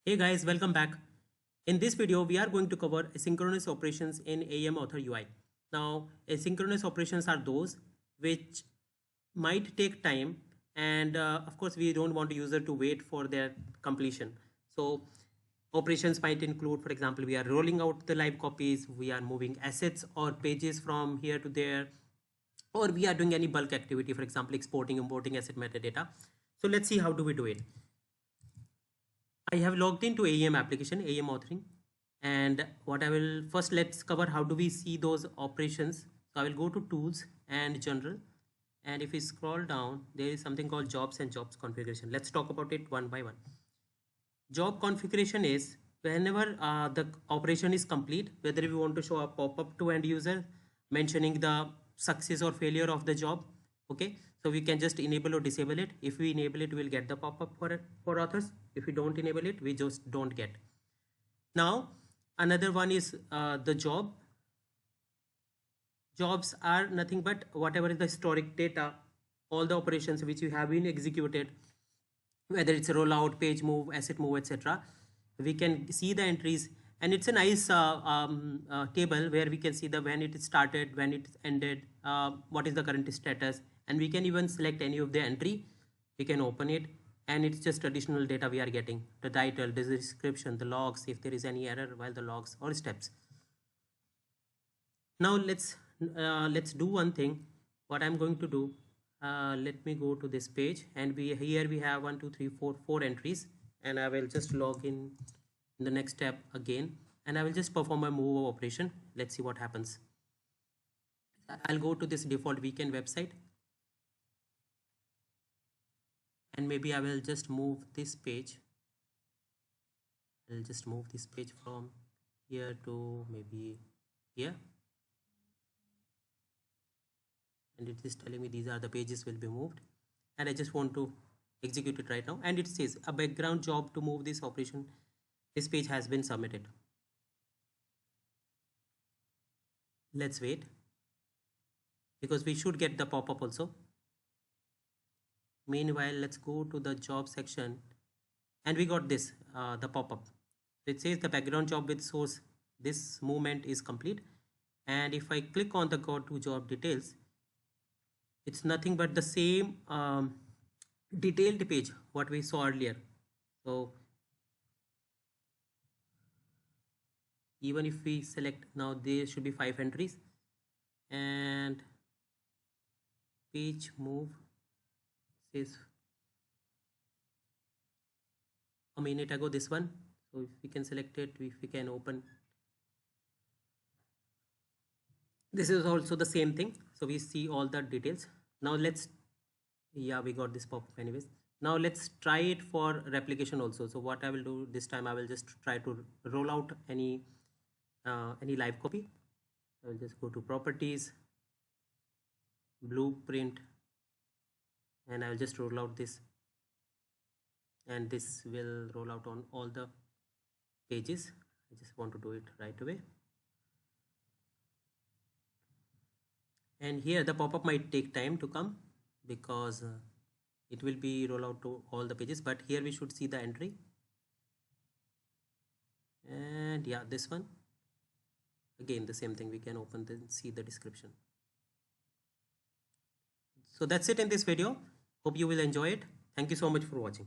Hey guys, welcome back. In this video, we are going to cover asynchronous operations in AEM Author UI. Now, asynchronous operations are those which might take time, and of course, we don't want the user to wait for their completion. So, operations might include, for example, we are rolling out the live copies, we are moving assets or pages from here to there, or we are doing any bulk activity, for example, exporting, importing asset metadata. So, let's see how do we do it. I have logged into AEM application, AEM authoring, and what I will first let's cover how do we see those operations. So I will go to tools and general, and if we scroll down, there is something called jobs and jobs configuration. Let's talk about it one by one. Job configuration is whenever the operation is complete, whether we want to show a pop-up to end user mentioning the success or failure of the job. Okay, so we can just enable or disable it. If we enable it, we'll get the pop-up for authors. If we don't enable it, we just don't get. Now another one is the job. Jobs are nothing but whatever is the historic data, all the operations which you have been executed, whether it's a rollout, page move, asset move, etc. We can see the entries, and it's a nice table where we can see the when it started, when it ended, what is the current status, and we can even select any of the entry. We can open it, and it's just additional data we are getting: the title, the description, the logs, if there is any error while the logs or steps. Now let's do one thing. What I'm going to do, let me go to this page, and here we have 1 2 3 4 4 entries, and I will just log in the next step again, and I will just perform a move operation. Let's see what happens. I'll go to this default weekend website, and maybe I will just move this page. I'll just move this page from here to maybe here, and it is telling me these are the pages will be moved, and I just want to execute it right now, and it says a background job to move this operation. This page has been submitted. Let's wait, because we should get the pop-up also. Meanwhile, let's go to the job section, and we got this the pop-up. It says the background job with source, this movement is complete. And if I click on the go to job details, it's nothing but the same detailed page what we saw earlier. So even if we select, now there should be 5 entries, and page move says a minute ago this one. So if we can select it, if we can open, this is also the same thing, so we see all the details. Now let's, yeah, we got this pop-up anyways. Now let's try it for replication also. So what I will do this time, I will just try to roll out any live copy. I will just go to properties, blueprint, and I will just roll out this, and this will roll out on all the pages. I just want to do it right away. And here the pop-up might take time to come, because it will be roll out to all the pages, but here we should see the entry. And yeah, this one again the same thing, we can open and see the description. So that's it in this video. Hope you will enjoy it. Thank you so much for watching.